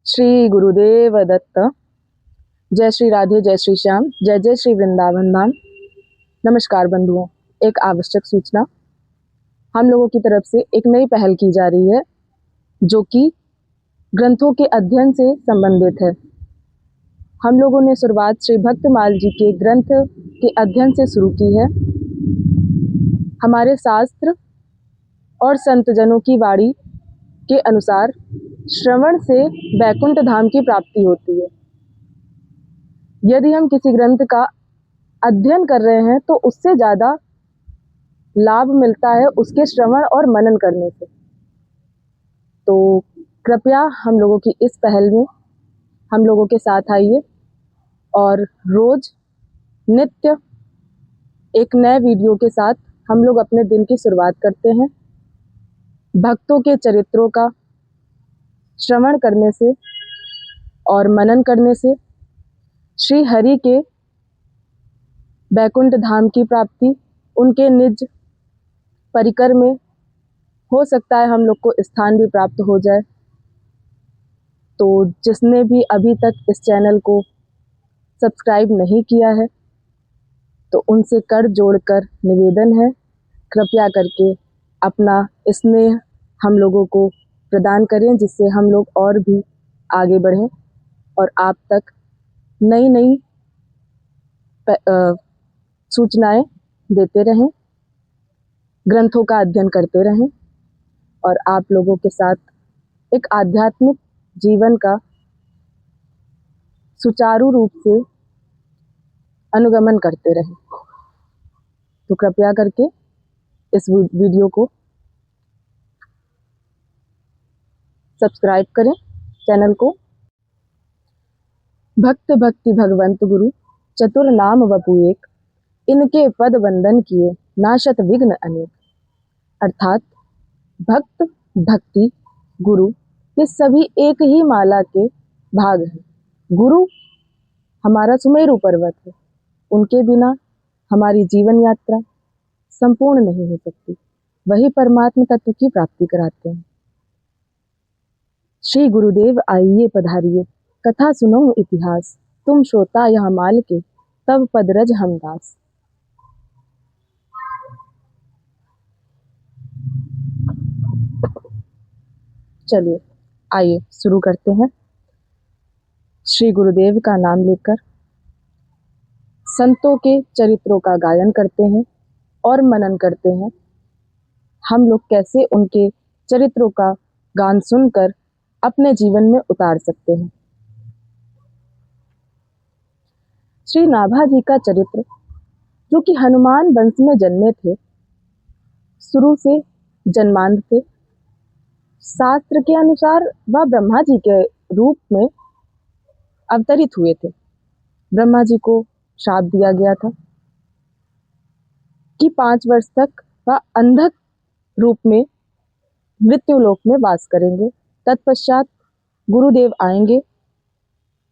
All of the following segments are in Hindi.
श्री गुरुदेव दत्त। जय श्री राधे, जय श्री श्याम, जय जय श्री वृंदावन धाम। नमस्कार बंधुओं, एक आवश्यक सूचना। हम लोगों की तरफ से एक नई पहल की जा रही है जो कि ग्रंथों के अध्ययन से संबंधित है। हम लोगों ने शुरुआत श्री भक्तमाल जी के ग्रंथ के अध्ययन से शुरू की है। हमारे शास्त्र और संत जनों की वाणी के अनुसार श्रवण से वैकुंठ धाम की प्राप्ति होती है। यदि हम किसी ग्रंथ का अध्ययन कर रहे हैं तो उससे ज़्यादा लाभ मिलता है उसके श्रवण और मनन करने से। तो कृपया हम लोगों की इस पहल में हम लोगों के साथ आइए और रोज नित्य एक नए वीडियो के साथ हम लोग अपने दिन की शुरुआत करते हैं। भक्तों के चरित्रों का श्रवण करने से और मनन करने से श्री हरि के वैकुंठ धाम की प्राप्ति, उनके निज परिकर में हो सकता है हम लोग को स्थान भी प्राप्त हो जाए। तो जिसने भी अभी तक इस चैनल को सब्सक्राइब नहीं किया है तो उनसे कर जोड़कर निवेदन है, कृपया करके अपना स्नेह हम लोगों को प्रदान करें जिससे हम लोग और भी आगे बढ़ें और आप तक नई नई सूचनाएं देते रहें, ग्रंथों का अध्ययन करते रहें और आप लोगों के साथ एक आध्यात्मिक जीवन का सुचारू रूप से अनुगमन करते रहें। तो कृपया करके इस वीडियो को सब्सक्राइब करें, चैनल को। भक्त भक्ति भगवंत गुरु चतुर नाम वपु एक, इनके पद वंदन किए नाशत विघ्न अनेक। अर्थात भक्त, भक्ति, गुरु ये सभी एक ही माला के भाग हैं। गुरु हमारा सुमेरु पर्वत है, उनके बिना हमारी जीवन यात्रा संपूर्ण नहीं हो सकती। वही परमात्म तत्व की प्राप्ति कराते हैं। श्री गुरुदेव आइए पधारिए, कथा सुनो इतिहास, तुम श्रोता यह माल के, तब पदरज हम दास। चलिए आइए शुरू करते हैं। श्री गुरुदेव का नाम लेकर संतों के चरित्रों का गायन करते हैं और मनन करते हैं। हम लोग कैसे उनके चरित्रों का गान सुनकर अपने जीवन में उतार सकते हैं। श्री नाभा जी का चरित्र, जो कि हनुमान वंश में जन्मे थे, शुरू से जन्मांध थे। शास्त्र के अनुसार वह ब्रह्मा जी के रूप में अवतरित हुए थे। ब्रह्मा जी को श्राप दिया गया था कि 5 वर्ष तक वह अंधक रूप में मृत्युलोक में वास करेंगे। तत्पश्चात गुरुदेव आएंगे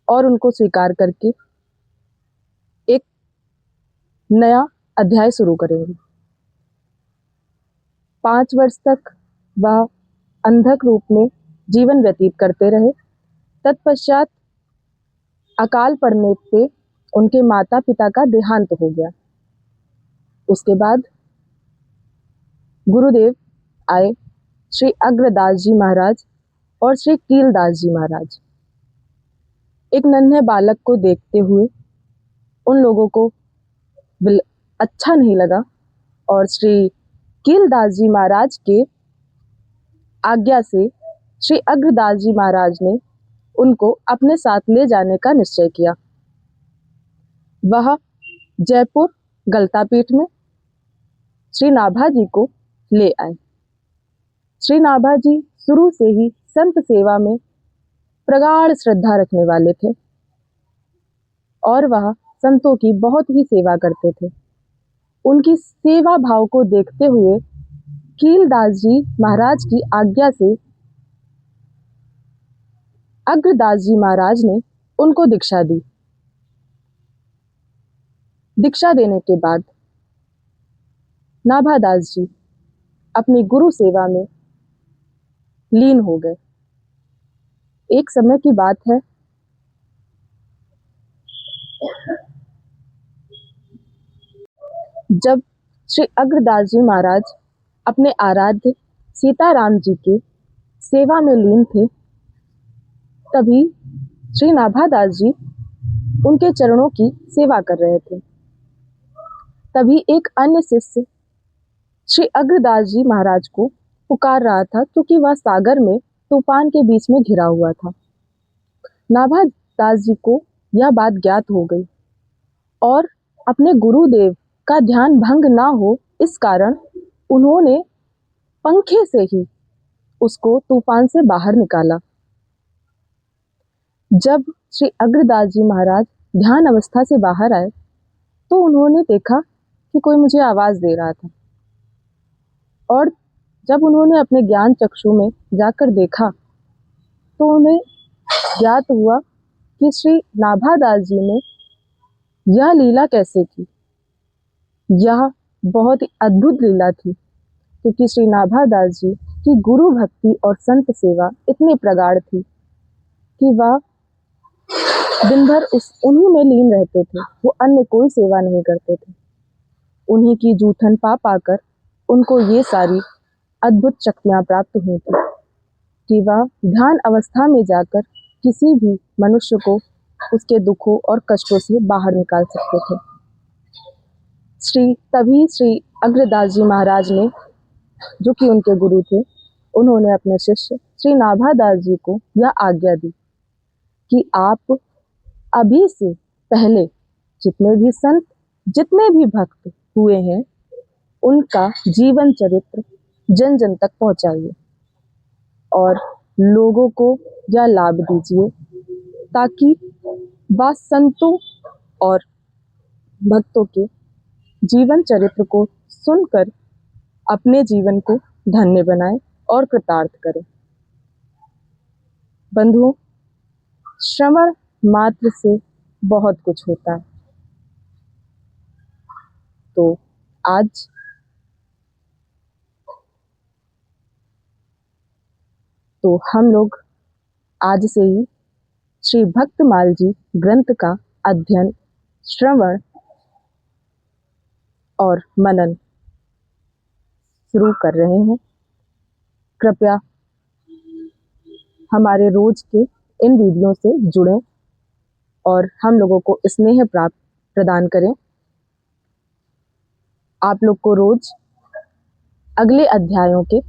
और उनको स्वीकार करके एक नया अध्याय शुरू करेंगे। 5 वर्ष तक वह अंधक रूप में जीवन व्यतीत करते रहे। तत्पश्चात अकाल पड़ने पे उनके माता पिता का देहांत हो गया। उसके बाद गुरुदेव आए, श्री अग्रदास जी महाराज और श्री कीलदास जी महाराज। एक नन्हे बालक को देखते हुए उन लोगों को अच्छा नहीं लगा और श्री कीलदास जी महाराज के आज्ञा से श्री अग्रदास जी महाराज ने उनको अपने साथ ले जाने का निश्चय किया। वह जयपुर गलता पीठ में श्री नाभा जी को ले आए। श्री नाभा जी शुरू से ही संत सेवा में प्रगाढ़ श्रद्धा रखने वाले थे और वह संतों की बहुत ही सेवा करते थे। उनकी सेवा भाव को देखते हुए कीलदास जी महाराज की आज्ञा से अग्रदास जी महाराज ने उनको दीक्षा दी। दीक्षा देने के बाद नाभादास जी अपनी गुरु सेवा में लीन हो गए। एक समय की बात है, जब श्री अग्रदास जी महाराज अपने आराध्य सीताराम जी के सेवा में लीन थे, तभी श्री नाभादास जी उनके चरणों की सेवा कर रहे थे। तभी एक अन्य शिष्य श्री अग्रदास जी महाराज को पुकार रहा था, क्योंकि वह सागर में तूफान के बीच में घिरा हुआ था। नाभादास जी को यह बात ज्ञात हो गई और अपने गुरुदेव का ध्यान भंग ना हो, इस कारण उन्होंने पंखे से ही उसको तूफान से बाहर निकाला। जब श्री अग्रदास जी महाराज ध्यान अवस्था से बाहर आए तो उन्होंने देखा कि कोई मुझे आवाज दे रहा था, और जब उन्होंने अपने ज्ञान चक्षु में जाकर देखा तो उन्हें ज्ञात हुआ कि श्री नाभादास जी ने यह लीला कैसे की। यह बहुत ही अद्भुत लीला थी, क्योंकि श्री नाभादास जी की गुरु भक्ति और संत सेवा इतनी प्रगाढ़ थी कि वह दिन भर उन्हीं में लीन रहते थे। वो अन्य कोई सेवा नहीं करते थे। उन्हीं की जूठन पा पाकर उनको ये सारी अद्भुत शक्तियां प्राप्त हुई थी कि वह ध्यान अवस्था में जाकर किसी भी मनुष्य को उसके दुखों और कष्टों से बाहर निकाल सकते थे। तभी श्री अग्रदास जी महाराज ने, जो कि उनके गुरु थे, उन्होंने अपने शिष्य श्री नाभादास जी को यह आज्ञा दी कि आप अभी से पहले जितने भी संत, जितने भी भक्त हुए हैं, उनका जीवन चरित्र जन जन तक पहुंचाइए और लोगों को यह लाभ दीजिए, ताकि वह संतों और भक्तों के जीवन चरित्र को सुनकर अपने जीवन को धन्य बनाए और कृतार्थ करें। बंधुओं, श्रवण मात्र से बहुत कुछ होता है। तो हम लोग आज से ही श्री भक्तमाल जी ग्रंथ का अध्ययन, श्रवण और मनन शुरू कर रहे हैं। कृपया हमारे रोज के इन वीडियो से जुड़ें और हम लोगों को स्नेह प्रदान करें। आप लोग को रोज अगले अध्यायों के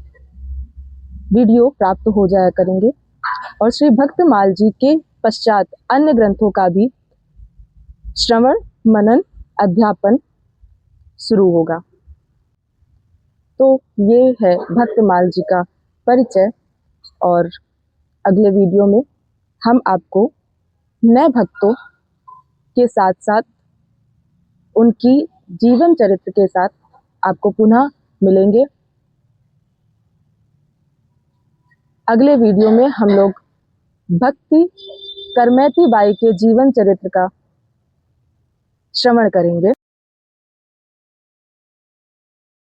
वीडियो प्राप्त हो जाया करेंगे और श्री भक्तमाल जी के पश्चात अन्य ग्रंथों का भी श्रवण, मनन, अध्यापन शुरू होगा। तो ये है भक्तमाल जी का परिचय, और अगले वीडियो में हम आपको नए भक्तों के साथ साथ उनकी जीवन चरित्र के साथ आपको पुनः मिलेंगे। अगले वीडियो में हम लोग भक्ति करमैती बाई के जीवन चरित्र का श्रवण करेंगे।